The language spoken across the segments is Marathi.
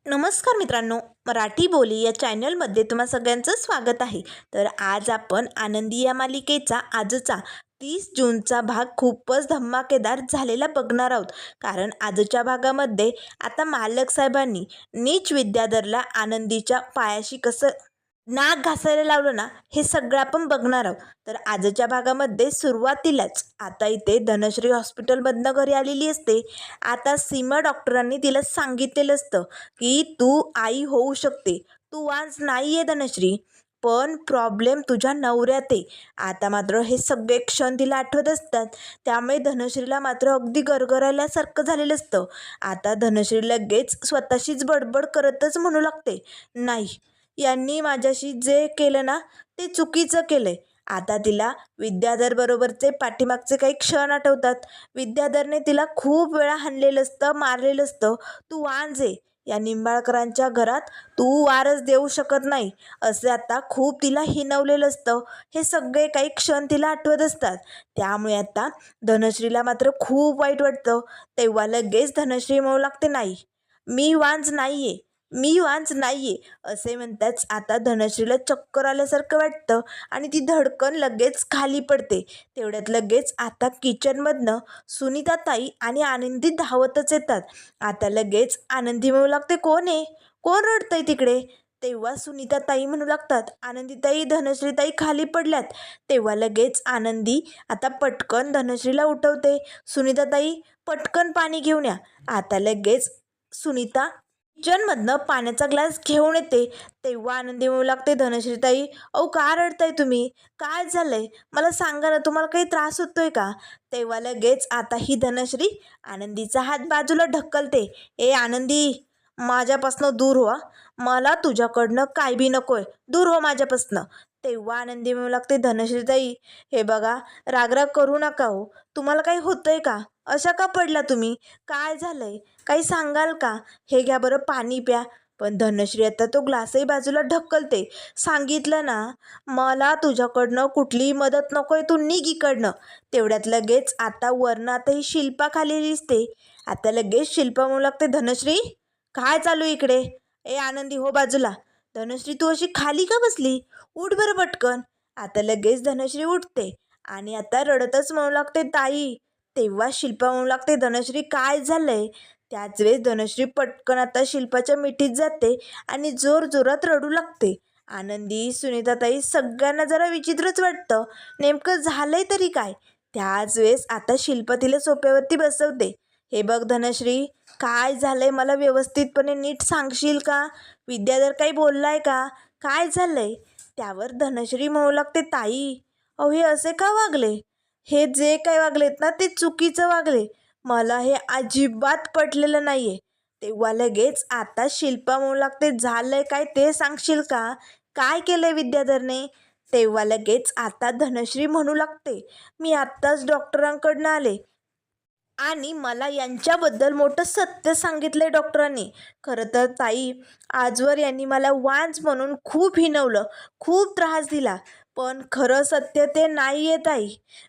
नमस्कार मित्रांनो, मराठी बोली या चॅनलमध्ये तुम्हा सगळ्यांचं स्वागत आहे. तर आज आपण आनंदी या मालिकेचा आजचा 30 जूनचा भाग खूपच धमाकेदार झालेला बघणार आहोत. कारण आजच्या भागामध्ये आता मालक साहेबांनी नीच विद्याधरला आनंदीच्या पायाशी कसं नाक घासायला लावलं ना, हे सगळं आपण बघणार आहोत. तर आजच्या भागामध्ये सुरुवातीलाच आता इथे धनश्री हॉस्पिटलमधनं घरी आलेली असते. आता सीमा डॉक्टरांनी तिला सांगितलेलं असतं की तू आई होऊ शकते, तू वांज नाही आहे धनश्री, पण प्रॉब्लेम तुझ्या नवऱ्यात आहे. आता मात्र हे सगळे क्षण तिला आठवत असतात. त्यामुळे धनश्रीला मात्र अगदी गरगरायल्यासारखं झालेलं असतं. आता धनश्री लगेच स्वतःशीच बडबड करतच म्हणू लागते, नाही, यांनी माझ्याशी जे केलं ना ते चुकीचं केलंय. आता तिला विद्याधर बरोबरचे पाठीमागचे काही क्षण आठवतात. विद्याधरने तिला खूप वेळा हाणलेलं असतं, मारलेलं असतं. तू वांज आहे, या निंबाळकरांच्या घरात तू वारस देऊ शकत नाही, असे आता खूप तिला हिणवलेलं असतं. हे सगळे काही क्षण तिला आठवत असतात. त्यामुळे आता धनश्रीला मात्र खूप वाईट वाटतं. तेव्हा लगेच धनश्री म्हणू लागते, नाही, मी वांज नाहीये, मी वांज नाहीये, असे म्हणताच आता धनश्रीला चक्कर आल्यासारखं वाटतं आणि ती धडकन लगेच खाली पडते. तेवढ्यात लगेच आता किचनमधनं सुनीताताई आणि आनंदी धावतच येतात. आता लगेच आनंदी म्हणू लागते, कोण आहे, कोण रडतंय तिकडे. तेव्हा सुनीताताई म्हणू लागतात, आनंदीताई, धनश्रीताई खाली पडल्यात. तेव्हा लगेच आनंदी आता पटकन धनश्रीला उठवते. सुनीताताई, पटकन पाणी घेऊन या. आता लगेच सुनीता किचनमधनं पाण्याचा ग्लास घेऊन येते. तेव्हा आनंदी म्हणू लागते, धनश्रीताई, अहो का रडताय तुम्ही, काय झालंय, मला सांगा ना, तुम्हाला काही त्रास होतोय का. तेव्हा लगेच आता ही धनश्री आनंदीचा हात बाजूला ढकलते. ए आनंदी, माझ्यापासनं दूर हो, मला तुझ्याकडनं काय बी नकोय, दूर हो माझ्यापासनं. तेव्हा आनंदी म्हणू लागते, धनश्रीताई, हे बघा, रागराग करू नका हो, तुम्हाला काही होतंय का, अशा का पडला तुम्ही, काय झालंय, काही सांगाल का, हे घ्या बरं पाणी प्या. पण धनश्री आता तो ग्लासही बाजूला ढकलते. सांगितलं ना, मला तुझ्याकडनं कुठलीही मदत नकोय, तू निघ इकडनं. तेवढ्यात लगेच आता वरनातही शिल्पा खाली दिसते. आता लगेच शिल्पा म्हणू लागते, धनश्री, काय चालू इकडे, ए आनंदी हो बाजूला. धनश्री, तू अशी खाली का बसली, उठ बरं पटकन. आता लगेच धनश्री उठते आणि आता रडतच म्हणू लागते, ताई. तेव्हा शिल्पा म्हणू लागते, धनश्री काय झालंय. त्याच वेळेस धनश्री पटकन आता शिल्पाच्या मिठीत जाते आणि जोरजोरात रडू लागते. आनंदी, सुनीताताई सगळ्यांना जरा विचित्रच वाटतं, नेमकं झालंय तरी काय. त्याच वेळेस आता शिल्पा तिला सोफ्यावरती बसवते. हे बघ धनश्री, काय झालंय मला व्यवस्थितपणे नीट सांगशील का, विद्याधर काही बोललाय का, काय झालंय. त्यावर धनश्री म्हणू लागते, ताई, अहो हे असे का वागले, हे जे काय वागलेत ना ते चुकीचं वागले, मला हे अजिबात पटलेलं नाहीये. तेव्हा लगेच आता शिल्पा म्हणू लागते, झालंय काय ते सांगशील का, काय केलंय विद्याधरने. तेव्हा लगेच आता धनश्री म्हणू लागते, मी आत्ताच डॉक्टरांकडनं आले आणि मला यांच्याबद्दल मोठं सत्य सांगितलंय डॉक्टरांनी. खरं तर ताई, आजवर यांनी मला वांज म्हणून खूप हिणवलं, खूप त्रास दिला, पण खरं सत्य ते नाही आहे ताई.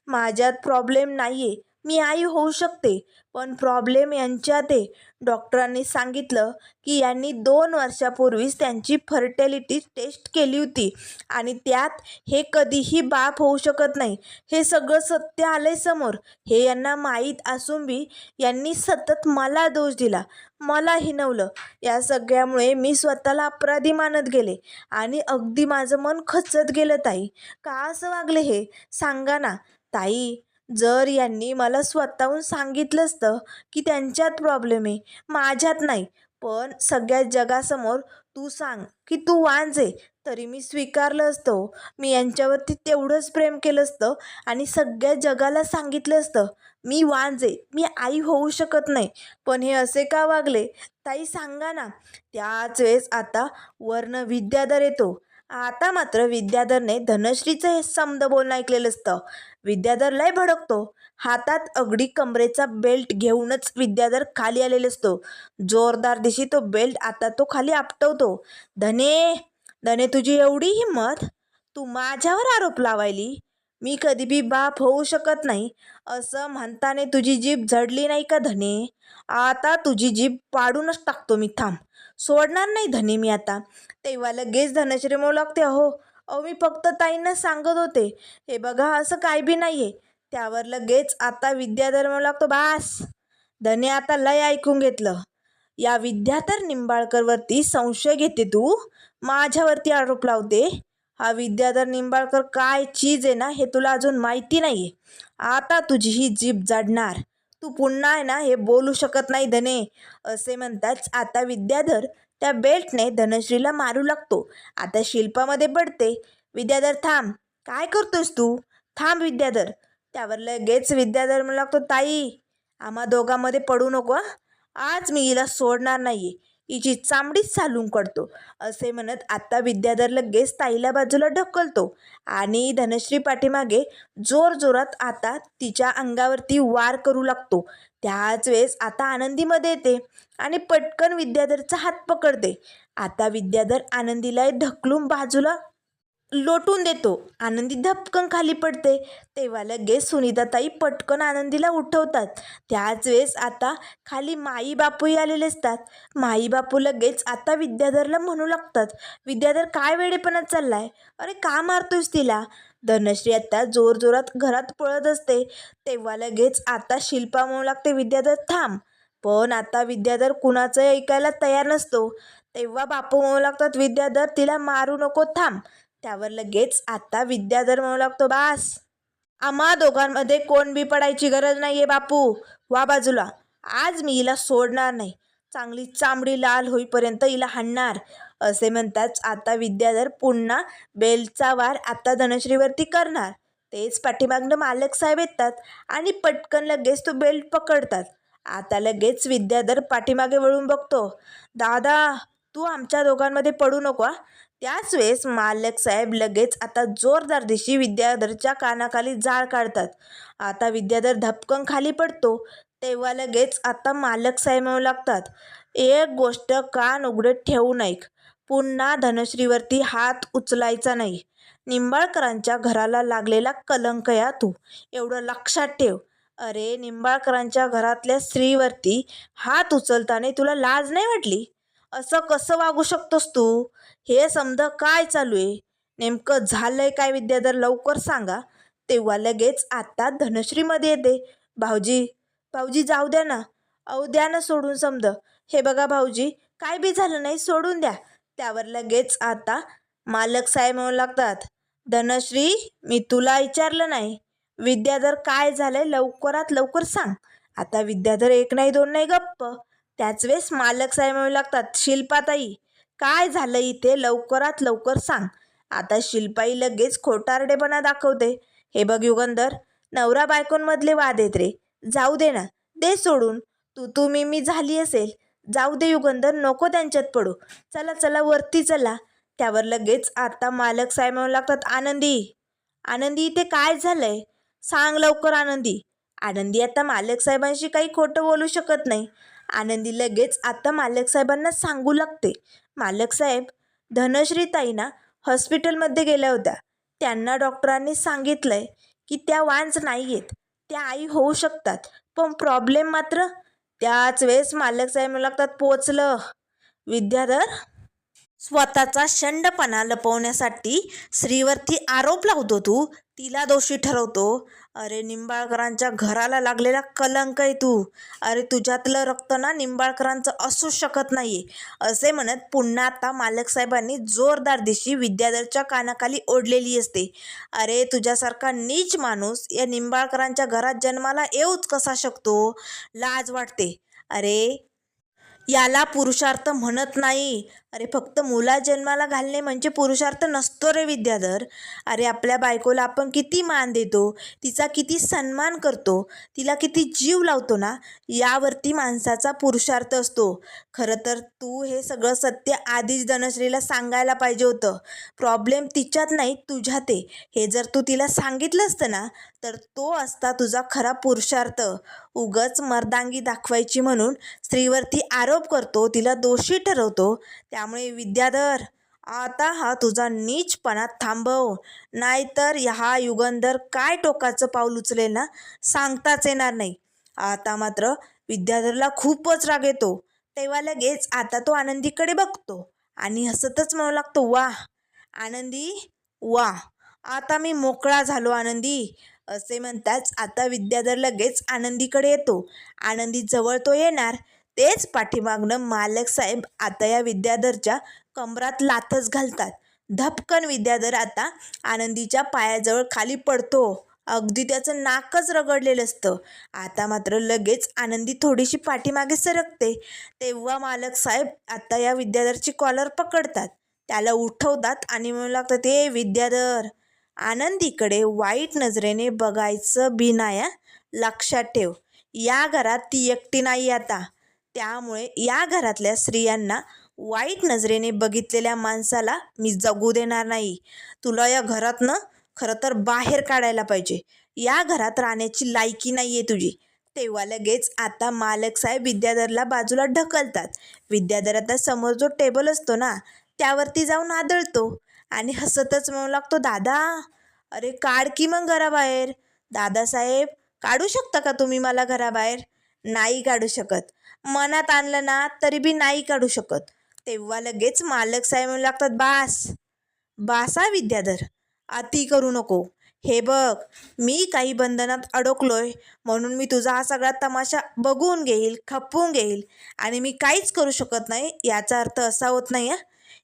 माझ्यात प्रॉब्लेम नाही आहे, मी आई होऊ शकते, पण प्रॉब्लेम यांच्यात आहे. डॉक्टरांनी सांगितलं की यांनी 2 वर्षापूर्वीच त्यांची फर्टिलिटी टेस्ट केली होती आणि त्यात हे कधीही बाप होऊ शकत नाही, हे सगळं सत्य आलंय समोर. हे यांना माहीत असून बी यांनी सतत मला दोष दिला, मला हिणवलं. या सगळ्यामुळे मी स्वतःला अपराधी मानत गेले आणि अगदी माझं मन खचत गेलं ताई. का असं वागले हे सांगा ना ताई. जर यांनी मला स्वतःहून सांगितलं असतं की त्यांच्यात प्रॉब्लेम आहे, माझ्यात नाही, पण सगळ्या जगासमोर तू सांग की तू वांज आहे, तरी मी स्वीकारलं असतं. मी यांच्यावरती तेवढंच प्रेम केलं असतं आणि सगळ्या जगाला सांगितलं असतं, मी वांज आहे, मी आई होऊ शकत नाही, पण हे असे का वागले ताई सांगा ना. त्याच वेळेस आता वर्ण विद्याधर येतो. आता मात्र विद्याधरने धनश्रीचं हे समद बोलणं ऐकलेलं असतं. विद्याधर लय भडकतो. हातात अगदी कमरेचा बेल्ट घेऊनच विद्याधर खाली आलेला असतो. जोरदार दिशी तो बेल्ट आता तो खाली आपटवतो. धने, धने, तुझी एवढी हिंमत, तू माझ्यावर आरोप लावायली, मी कधी बी बाप होऊ शकत नाही असं म्हणताने तुझी जीभ झडली नाही का धने. आता तुझी जीभ पाडूनच टाकतो मी, थांब. सोडणार नाही धनी मी आता. तेव्हा लगेच धनश्री म्हणू लागते, अहो अहो मी फक्त ताईंना सांगत होते, हे बघा असं काय बी नाही आहे. त्यावर लगेच आता विद्याधर म्हणू लागतो, बास धने आता लय ऐकून घेतलं. या विद्याधर निंबाळकरवरती संशय घेते तू, माझ्यावरती आरोप लावते. हा विद्याधर निंबाळकर काय चीज आहे ना हे तुला अजून माहिती नाही आहे. आता तुझी ही जीभ जाडणार. तू पुन्हा आहे ना हे बोलू शकत नाही धने. असे म्हणताच आता विद्याधर त्या बेल्टने धनश्रीला मारू लागतो. आता शिल्पामध्ये पडते. विद्याधर थांब, काय करतोस तू, थांब विद्याधर. त्यावर लगेच विद्याधर म्हणू लागतो, ताई आम्हा दोघांमध्ये पडू नको हं. आज मी हिला सोडणार नाहीये, हिची चामडीच चालून काढतो. असे म्हणत आता विद्याधर लगेच ताईला बाजूला ढकलतो आणि धनश्री पाठीमागे जोरजोरात आता तिच्या अंगावरती वार करू लागतो. त्याच वेळेस आता आनंदीमध्ये येते आणि पटकन विद्याधरचा हात पकडते. आता विद्याधर आनंदीला ढकलून बाजूला लोटून देतो. आनंदी धपकन खाली पडते. तेव्हा लगेच सुनीताताई पटकन आनंदीला उठवतात. त्याच वेळेस आता खाली माई बापूही आलेले असतात. माई बापू लगेच आता विद्याधरला म्हणू लागतात, विद्याधर काय वेडेपणात चाललाय, अरे का मारतोयस तिला. धनश्री आता जोरजोरात घरात पळत असते. तेव्हा लगेच आता शिल्पा म्हणू लागते, विद्याधर थांब. पण आता विद्याधर कुणाचं ऐकायला तयार नसतो. तेव्हा बापू म्हणू लागतात, विद्याधर तिला मारू नको, थांब. त्यावर लगेच आता विद्याधर म्हणू लागतो, बास आम्हा दोघांमध्ये कोण बी पडायची गरज नाहीये बापू, वा बाजूला. आज मी हिला सोडणार नाही, चांगली चामडी लाल होईपर्यंत हिला हाणणार. असे म्हणताच आता विद्याधर पुन्हा बेलचा वार आता धनश्रीवरती करणार. तेच पाठीमागनं मालक साहेब येतात आणि पटकन लगेच तो बेल्ट पकडतात. आता लगेच विद्याधर पाठीमागे वळून बघतो, दादा तू आमच्या दोघांमध्ये पडू नको हा. त्याच वेळेस मालक साहेब लगेच आता जोरदार दिशी विद्याधरच्या कानाखाली जाळ काढतात. आता विद्याधर धपकन खाली पडतो. तेव्हा लगेच आता मालक साहेब म्हणू लागतात, एक गोष्ट कान उघडे ठेवून ऐक, पुन्हा धनश्रीवरती हात उचलायचा नाही. निंबाळकरांच्या घराला लागलेला कलंक या तू, एवढं लक्षात ठेव. अरे निंबाळकरांच्या घरातल्या स्त्रीवरती हात उचलताना तुला लाज नाही वाटली? असं कसं वागू शकतोस तू? हे समजा काय चालू आहे, नेमकं झालंय काय विद्याधर, लवकर सांगा. तेव्हा लगेच आता धनश्रीमध्ये येते, भाऊजी भाऊजी जाऊ द्या ना, अहो द्या ना सोडून समज. हे बघा भाऊजी काय बी झालं नाही, सोडून द्या. त्यावर लगेच आता मालक साहेब म्हणू लागतात, धनश्री मी तुला विचारलं नाही, विद्याधर काय झालंय लवकरात लवकर सांग. आता विद्याधर एक नाही दोन नाही गप्प. त्याच वेळेस मालक साहेब म्हणू लागतात, शिल्पाताई काय झालं इथे लवकरात लवकर सांग. आता शिल्पाई लगेच खोटारडेपणा दाखवते, हे बघ युगंधर, नवरा बायकोंमधले वाद आहेत रे, जाऊ दे ना, दे सोडून. तू मी झाली असेल, जाऊ दे युगंधर, नको त्यांच्यात पडू, चला चला वरती चला. त्यावर लगेच आता मालक साहेब म्हणू लागतात, आनंदी आनंदी इथे काय झालंय, सांग लवकर आनंदी. आनंदी आता मालक साहेबांशी काही खोटं बोलू शकत नाही. आनंदी लगेच आता मालक साहेबांना सांगू लागते, मालक साहेब धनश्री ना हॉस्पिटलमध्ये गेल्या होत्या. त्यांना डॉक्टरांनी सांगितलंय की त्या वांज नाही आहेत, त्या आई होऊ शकतात, पण प्रॉब्लेम मात्र. त्याच वेळेस मालक साहेब म्हणू लागतात, पोचलं विद्याधर. स्वतःचा शंडपणा लपवण्यासाठी स्त्रीवरती आरोप लावतो तू, तिला दोषी ठरवतो. अरे निंबाळकरांच्या घराला लागलेला कलंक आहे तू. अरे तुझ्यातलं रक्त ना निंबाळकरांचं असूच शकत नाही. असे म्हणत पुन्हा आता मालक साहेबांनी जोरदार दिशी विद्याधरच्या कानाखाली ओढलेली असते. अरे तुझ्यासारखा नीच माणूस या निंबाळकरांच्या घरात जन्माला येऊच कसा शकतो, लाज वाटते. अरे याला पुरुषार्थ म्हणत नाही. अरे फक्त मुला जन्माला घालणे म्हणजे पुरुषार्थ नसतो रे विद्याधर. अरे आपल्या बायकोला आपण किती मान देतो, तिचा किती सन्मान करतो, तिला किती जीव लावतो ना, यावरती माणसाचा पुरुषार्थ असतो. खरं तर तू हे सगळं सत्य आधीच धनश्रीला सांगायला पाहिजे होतं. प्रॉब्लेम तिच्यात नाही तुझ्यात आहे. हे जर तू तिला सांगितलं असतं ना, तर तो असता तुझा खरा पुरुषार्थ. उगच मर्दांगी दाखवायची म्हणून स्त्रीवरती आरोप करतो, तिला दोषी ठरवतो. त्यामुळे विद्याधर आता हा तुझा नीचपणा थांबव, नाहीतर हा युगंधर काय टोकाचं पाऊल उचलेल ना, सांगताच येणार नाही. आता मात्र विद्याधरला खूपच राग येतो. तेव्हा लगेच आता तो आनंदीकडे बघतो आणि हसतच म्हणू लागतो, वा आनंदी, वा आता मी मोकळा झालो आनंदी. असे म्हणताच आता विद्याधर लगेच आनंदीकडे येतो. आनंदी जवळ तो येणार तेच पाठीमागनं मालक साहेब आता या विद्याधरच्या कमरात लाथच घालतात. धपकन विद्याधर आता आनंदीच्या पायाजवळ खाली पडतो. अगदी त्याचं नाकच रगडलेलं असतं. आता मात्र लगेच आनंदी थोडीशी पाठीमागे सरकते. तेव्हा मालक साहेब आता या विद्याधरची कॉलर पकडतात, त्याला उठवतात आणि म्हणू लागतात, ते विद्याधर, आनंदीकडे वाईट नजरेने बघायचं बी नाही, लक्षात ठेव. या घरात ती एकटी नाही आता, त्यामुळे या घरातल्या स्त्रियांना वाईट नजरेने बघितलेल्या माणसाला मी जगू देणार नाही. तुला या घरातनं खरं तर बाहेर काढायला पाहिजे. या घरात राहण्याची लायकी नाही आहे तुझी. तेव्हा लगेच आता मालक साहेब विद्याधरला बाजूला ढकलतात. विद्याधर आता समोर जो टेबल असतो ना त्यावरती जाऊन आदळतो आणि हसतच म्हणू लागतो, दादा, अरे काढ की मग घराबाहेर. दादासाहेब, काढू शकता का तुम्ही मला घराबाहेर? नाही काढू शकत. मनात आणलं ना तरी बी नाही काढू शकत. तेव्हा लगेच मालक साहेब म्हणू लागतात, बास बासा विद्याधर, अति करू नको. हे बघ, मी काही बंधनात अडकलोय म्हणून मी तुझा हा सगळा तमाशा बघून घेईल, खपवून घेईल आणि मी काहीच करू शकत नाही याचा अर्थ असा होत नाही.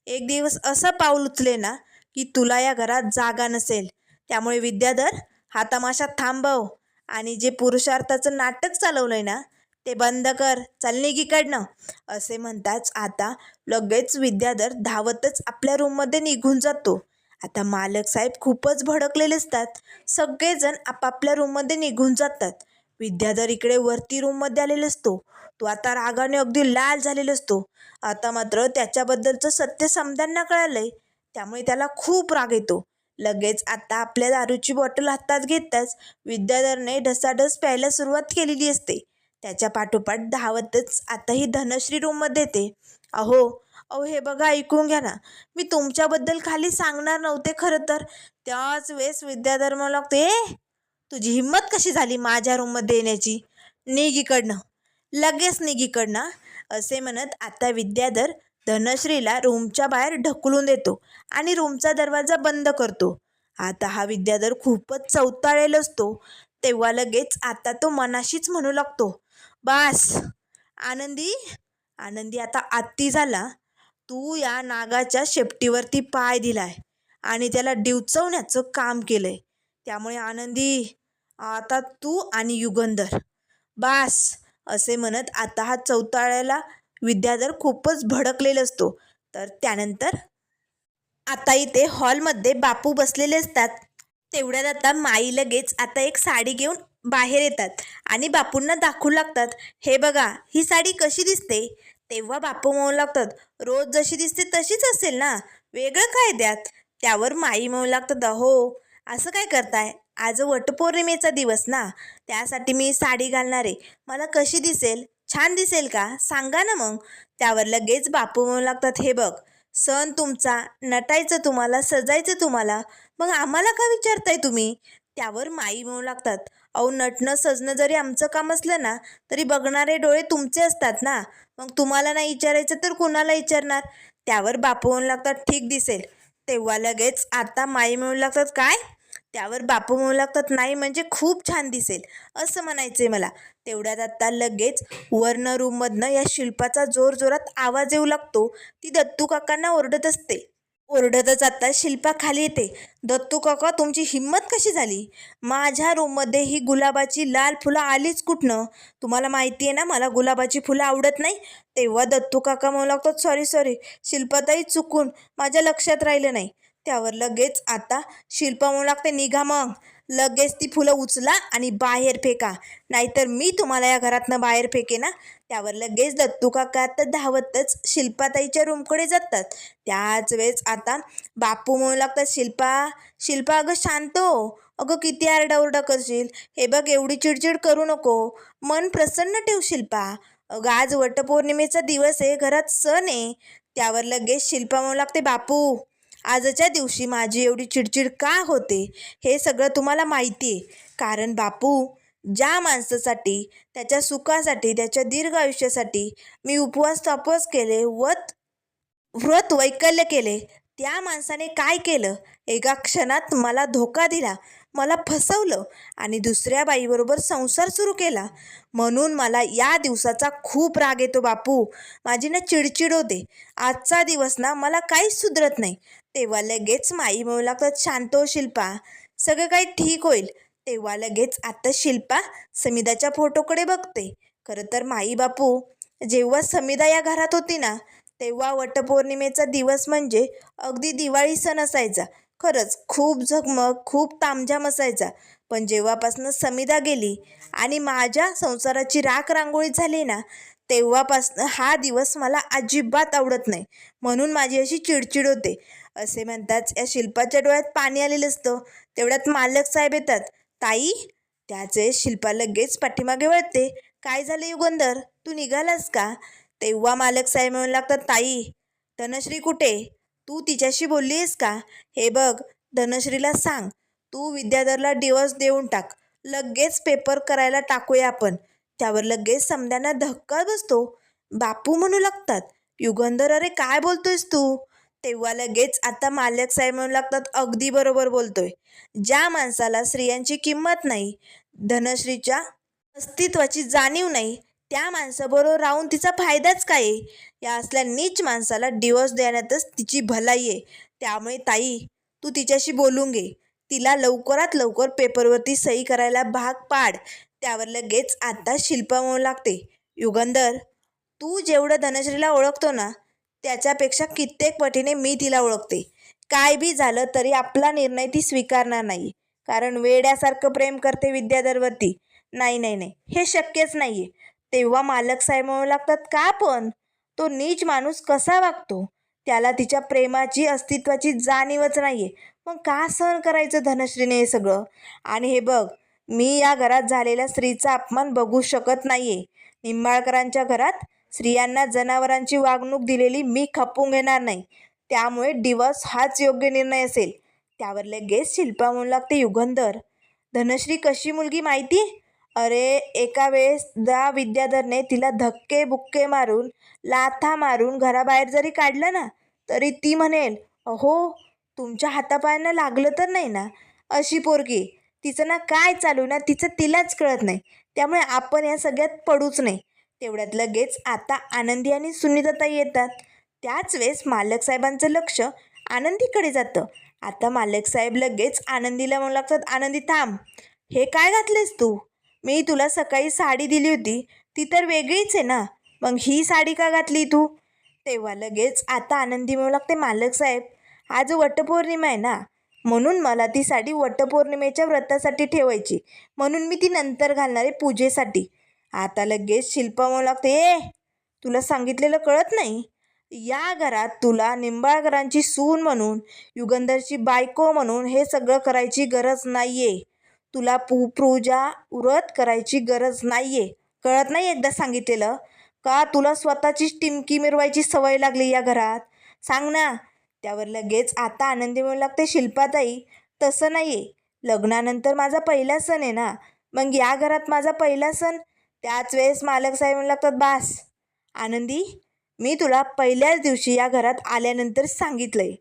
एक दिवस असं पाऊल उचले ना की तुला या घरात जागा नसेल. त्यामुळे विद्याधर, हा तमाशा थांबव आणि जे पुरुषार्थाचं नाटक चालवलंय ना ते बंद कर. चल निघ इकडनं. असे म्हणताच आता लगेच विद्याधर धावतच आपल्या रूममध्ये निघून जातो. आता मालक साहेब खूपच भडकलेले असतात. सगळेजण आपापल्या रूममध्ये निघून जातात. विद्याधर इकडे वरती रूममध्ये आलेला असतो. तो आता रागाने अगदी लाल झालेला असतो. आता मात्र त्याच्याबद्दलचं सत्य समद्यांना कळालंय, त्यामुळे त्याला खूप राग येतो. लगेच आता आपल्या दारूची बॉटल हातात घेताच विद्याधरने ढसाढस प्यायला सुरुवात केलेली असते. त्याच्या पाठोपाठ धावतच आता ही धनश्री रूममध्ये येते. अहो अहो हे बघा, ऐकून घ्या ना, मी तुमच्याबद्दल खाली सांगणार नव्हते खरं तर. त्याच वेळेस विद्याधर म्हणू लागतो, तुझी हिंमत कशी झाली माझ्या रूममध्ये येण्याची? निघ इकडनं, लगेच निघ इकडनं. असे म्हणत आता विद्याधर धनश्रीला रूमच्या बाहेर ढकलून देतो आणि रूमचा दरवाजा बंद करतो. आता हा विद्याधर खूपच चवताळलेला असतो. तेव्हा लगेच आता तो मनाशीच म्हणू लागतो, बास आनंदी, आनंदी आता अति झाला. तू या नागाच्या शेपटीवरती पाय दिलाय आणि त्याला डिवचवण्याचं काम केलंय. त्यामुळे आनंदी, आता तू आणि युगंधर, बास. असे म्हणत आता हा चौताळ्याला विद्याधर खूपच भडकलेला असतो. तर त्यानंतर आता इथे हॉलमध्ये बापू बसलेले असतात. तेवढ्यात आता माई लगेच आता एक साडी घेऊन बाहेर येतात आणि बापूंना दाखवू लागतात, हे बघा ही साडी कशी दिसते. तेव्हा बापू म्हणू लागतात, रोज जशी दिसते तशीच असेल ना, वेगळं काय द्यात. त्यावर माई म्हणू लागतात, हो असं काय करताय, आज वटपौर्णिमेचा दिवस ना, त्यासाठी मी साडी घालणार आहे. मला कशी दिसेल, छान दिसेल का, सांगा ना मग. त्यावर लगेच बापू म्हणू लागतात, हे बघ, सण तुमचा, नटायचं तुम्हाला, सजायचं तुम्हाला, मग आम्हाला का विचारताय तुम्ही. त्यावर माई म्हणू लागतात, अहो नटणं सजणं जरी आमचं काम असलं ना तरी बघणारे डोळे तुमचे असतात ना, मग तुम्हाला नाही विचारायचं तर कुणाला विचारणार. त्यावर बापू म्हणू लागतात, ठीक दिसेल. तेव्हा लगेच आता माई म्हणू लागतात, काय. त्यावर बापू म्हणू लागतात, नाही म्हणजे खूप छान दिसेल असं म्हणायचंय मला. तेवढ्यात आता लगेच वर्ण रूममधनं या शिल्पाचा जोरजोरात आवाज येऊ लागतो. ती दत्तू काकांना ओरडत असते. ओरडतच आता शिल्पा खाली येते. दत्तू काका, तुमची हिंमत कशी झाली, माझ्या रूममध्ये ही गुलाबाची लाल फुलं आलीच कुठनं, तुम्हाला माहिती आहे ना मला गुलाबाची फुलं आवडत नाही. तेव्हा दत्तू काका म्हणू लागतात, सॉरी सॉरी शिल्पाताई, चुकून माझ्या लक्षात राहिलं नाही. त्यावर लगेच आता शिल्पा म्हणू लागते, निघा मग, लगेच ती फुलं उचला आणि बाहेर फेका, नाहीतर मी तुम्हाला या घरातनं बाहेर फेके ना. त्यावर लगेच दत्तू काका आता धावतच शिल्पाताईच्या रूमकडे जातात. त्याच वेळेस आता बापू म्हणू लागतात, शिल्पा, शिल्पा अगं शांत हो, अगं किती आरडाओरडा करशील, हे बघ एवढी चिडचिड करू नको, मन प्रसन्न ठेव शिल्पा, अगं आज वटपौर्णिमेचा दिवस आहे, घरात सण आहे. त्यावर लगेच शिल्पा म्हणू लागते, बापू आजच्या दिवशी माझी एवढी चिडचिड का होते हे सगळं तुम्हाला माहिती आहे, कारण बापू ज्या माणसासाठी, त्याच्या सुखासाठी, त्याच्या दीर्घ आयुष्यासाठी मी उपवास तापस केले, व्रत वैकल्य केले, त्या माणसाने काय केलं? एका क्षणात मला धोका दिला, मला फसवलं आणि दुसऱ्या बाईबरोबर संसार सुरू केला. म्हणून मला या दिवसाचा खूप राग येतो बापू. माझी ना चिडचिड होते. आजचा दिवस ना मला काहीच सुधरत नाही. तेव्हा लगेच माई म्हणू लागतात, शांत हो शिल्पा, सगळं काही ठीक होईल. तेव्हा लगेच आता शिल्पा समिधाच्या फोटोकडे बघते. खरं तर माई बापू, जेव्हा समिधा या घरात होती ना, तेव्हा वटपौर्णिमेचा दिवस म्हणजे अगदी दिवाळी सण असायचा. खरंच खूप झगमग, खूप तामझाम असायचा. पण जेव्हापासनं समिधा गेली आणि माझ्या संसाराची राख रांगोळी झाली ना, तेव्हापासनं हा दिवस मला अजिबात आवडत नाही. म्हणून माझी अशी चिडचिड होते. असे म्हणताच या शिल्पाच्या डोळ्यात पाणी आलेलं असतं. तेवढ्यात मालक साहेब येतात. ताई, त्याचे शिल्पा लगेच पाठीमागे वळते. काय झालं युगंधर, तू निघालास का? तेव्हा मालक साहेब म्हणू लागतात, ताई, धनश्री कुठे? तू तिच्याशी बोललीस का? हे बघ, धनश्रीला सांग, तू विद्याधरला डिवोर्स देऊन टाक. लगेच पेपर करायला टाकूया आपण. त्यावर लगेच समद्यांना धक्का बसतो. बापू म्हणू लागतात, युगंधर, अरे काय बोलतोयस तू? तेव्हा लगेच आता मालक साहेब म्हणू लागतात, अगदी बरोबर बोलतोय. ज्या माणसाला स्त्रियांची किंमत नाही, धनश्रीच्या अस्तित्वाची जाणीव नाही, त्या माणसाबरोबर राहून तिचा फायदाच काय आहे? या असल्या नीच माणसाला डिवोर्स देण्यातच तिची भलाई आहे. त्यामुळे ताई, तू तिच्याशी बोलून घे. तिला लवकरात लवकर पेपरवरती सही करायला भाग पाड. त्यावर लगेच आता शिल्पा म्हणू लागते, युगंधर, तू जेवढं धनश्रीला ओळखतो ना, त्याच्यापेक्षा कित्येक पटीने मी तिला ओळखते. काय बी झालं तरी आपला निर्णय ती स्वीकारणार नाही. कारण वेड्यासारखं प्रेम करते विद्याधरवरती. नाही नाही नाही, हे शक्यच नाही आहे. तेव्हा मालक साहेब म्हणू लागतात, का पण? तो नीच माणूस कसा वागतो? त्याला तिच्या प्रेमाची, अस्तित्वाची जाणीवच नाही आहे. मग का सहन करायचं धनश्रीने हे सगळं? आणि हे बघ, मी या घरात झालेल्या स्त्रीचा अपमान बघू शकत नाही आहे. निंबाळकरांच्या घरात स्त्रियांना जनावरांची वागणूक दिलेली मी खपवून घेणार नाही. त्यामुळे डिवोर्स हाच योग्य निर्णय असेल. त्यावर लगेच शिल्पा म्हणू लागते, युगंधर, धनश्री कशी मुलगी माहिती? अरे, एका वेळेस त्या विद्याधरने तिला धक्के बुक्के मारून, लाथा मारून घराबाहेर जरी काढलं ना, तरी ती म्हणेल, अहो, तुमच्या हातापायांना लागलं तर नाही ना? अशी पोरगी. तिचं ना काय चालू ना, तिचं तिलाच कळत नाही. त्यामुळे आपण या सगळ्यात पडूच नाही. तेवढ्यात लगेच आता आनंदी आणि सुनीताताई येतात. त्याच वेळेस मालक साहेबांचं लक्ष आनंदीकडे जातं. आता मालक साहेब लगेच आनंदीला म्हणू लागतात, आनंदी थांब, हे काय घातलेस तू? मी तुला सकाळी साडी दिली होती, ती तर वेगळीच आहे ना, मग ही साडी का घातली तू? तेव्हा लगेच आता आनंदी म्हणू लागते, मालक साहेब, आज वटपौर्णिमा आहे ना, म्हणून मला ती साडी वटपौर्णिमेच्या व्रतासाठी ठेवायची. म्हणून मी ती नंतर घालणार आहे पूजेसाठी. आता लगेच शिल्पा म्हणू लागते, तुला सांगितलेलं कळत नाही? या घरात तुला निंबाळकरांची सून म्हणून, युगंधरची बायको म्हणून हे सगळं करायची गरज नाही आहे. तुला पूजा व्रत करायची गरज नाही आहे. कळत नाही एकदा सांगितलेलं का? तुला स्वतःचीच टिमकी मिरवायची सवय लागली या घरात? सांग ना. त्यावर लगेच आता आनंदी म्हणू लागते, शिल्पाताई, तसं नाही आहे. लग्नानंतर माझा पहिला सण आहे ना, मग या घरात माझा पहिला सण. त्याच वेळेस मालक साहेब म्हणू लागतात, बास आनंदी, मी तुला पहिल्याच दिवशी या घरात आल्यानंतर सांगितलंय,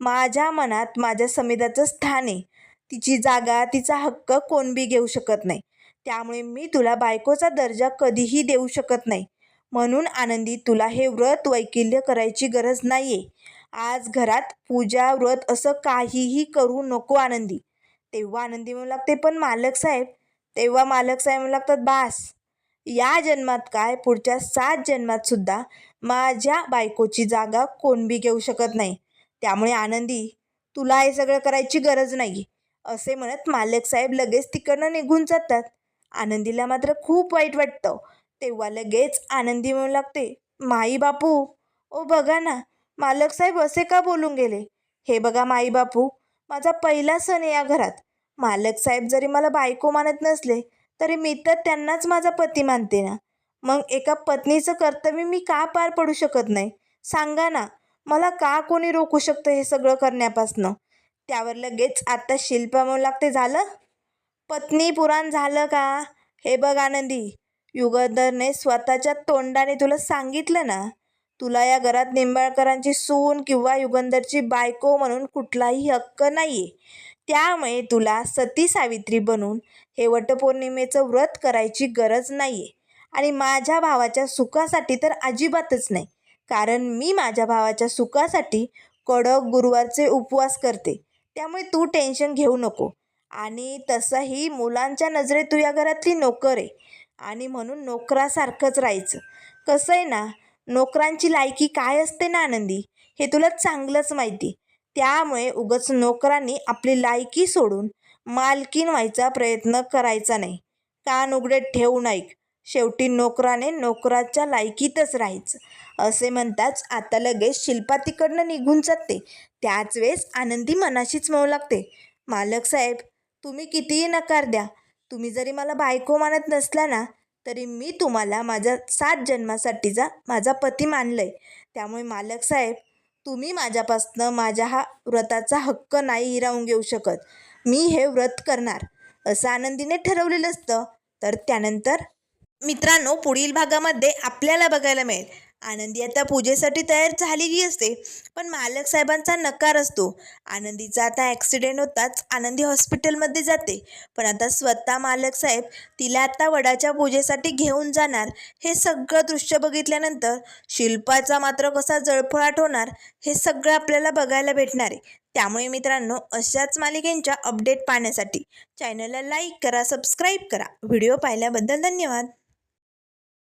माझ्या मनात माझ्या समिधाचं स्थान आहे. तिची जागा, तिचा हक्क कोण बी घेऊ शकत नाही. त्यामुळे मी तुला बायकोचा दर्जा कधीही देऊ शकत नाही. म्हणून आनंदी, तुला हे व्रत वैकल्य करायची गरज नाही आहे. आज घरात पूजा व्रत असं काहीही करू नको आनंदी. तेव्हा आनंदी म्हणू लागते, पण मालक साहेब. तेव्हा मालक साहेब म्हणू लागतात, बास, या जन्मात काय, पुढच्या 7 जन्मात सुद्धा माझ्या बायकोची जागा कोण बी घेऊ शकत नाही. त्यामुळे आनंदी, तुला हे सगळं करायची गरज नाही. असे म्हणत मालक साहेब लगेच तिकडनं निघून जातात. आनंदीला मात्र खूप वाईट वाटतं. तेव्हा लगेच आनंदी म्हणू लागते, माई बापू, ओ बघा ना, मालक साहेब असे का बोलून गेले? हे बघा माई बापू, माझा पहिला सण आहे या घरात. मालक साहेब जरी मला बायको मानत नसले, तरी मी तर त्यांनाच माझा पती मानते ना. मग एका पत्नीचं कर्तव्य मी का पार पडू शकत नाही? सांगा ना, मला का कोणी रोखू शकतं हे सगळं करण्यापासनं? त्यावर लगेच आता शिल्पा म्हणू लागते, झालं पत्नी पुराण झालं का? हे बघ आनंदी, युगंधरने स्वतःच्या तोंडाने तुला सांगितलं ना, तुला या घरात निंबाळकरांची सून किंवा युगंधरची बायको म्हणून कुठलाही हक्क नाही आहे. त्यामुळे तुला सती सावित्री बनून हे वटपौर्णिमेचं व्रत करायची गरज नाही आहे. आणि माझ्या भावाच्या सुखासाठी तर अजिबातच नाही, कारण मी माझ्या भावाच्या सुखासाठी कडक गुरुवारचे उपवास करते. त्यामुळे तू टेन्शन घेऊ नको. आणि तसंही मुलांच्या नजरेत तू या घरातली नोकर आहे आणि म्हणून नोकरासारखंच राहायचं. कसं आहे ना, नोकरांची लायकी काय असते ना आनंदी, हे तुला चांगलंच माहिती. त्यामुळे उगाच नोकरांनी आपली लायकी सोडून मालकीण व्हायचा प्रयत्न करायचा नाही. कान उघडे ठेवून ऐक, शेवटी नोकराने नोकराच्या लायकीतच राहायचं. असे म्हणताच आता लगेच शिल्पा तिकडनं निघून जाते. त्याच वेळेस आनंदी मनाशीच म्हणू लागते, मालक साहेब, तुम्ही कितीही नकार द्या, तुम्ही जरी मला बायको मानत नसला ना, तरी मी तुम्हाला माझ्या 7 जन्मासाठीचा माझा पती मानलंय. त्यामुळे मालक साहेब, तुम्ही माझ्यापासनं माझ्या हा व्रताचा हक्क नाही हिरावून घेऊ शकत. मी हे व्रत करणार असं आनंदीने ठरवलेलं असतं. तर त्यानंतर मित्रांनो, पुढील भागामध्ये आपल्याला बघायला मिळेल, आनंदी आता पूजेसाठी तयार झालेली असते, पण मालक साहेबांचा नकार असतो. आनंदीचा आता ॲक्सिडेंट होताच आनंदी हॉस्पिटलमध्ये जाते, पण आता स्वतः मालक साहेब तिला आता वडाच्या पूजेसाठी घेऊन जाणार. हे सगळं दृश्य बघितल्यानंतर शिल्पाचा मात्र कसा जळफळाट होणार हे सगळं आपल्याला बघायला भेटणार आहे. त्यामुळे मित्रांनो, अशाच मालिकेंच्या अपडेट पाहण्यासाठी चॅनलला लाईक करा, सबस्क्राईब करा. व्हिडिओ पाहिल्याबद्दल धन्यवाद.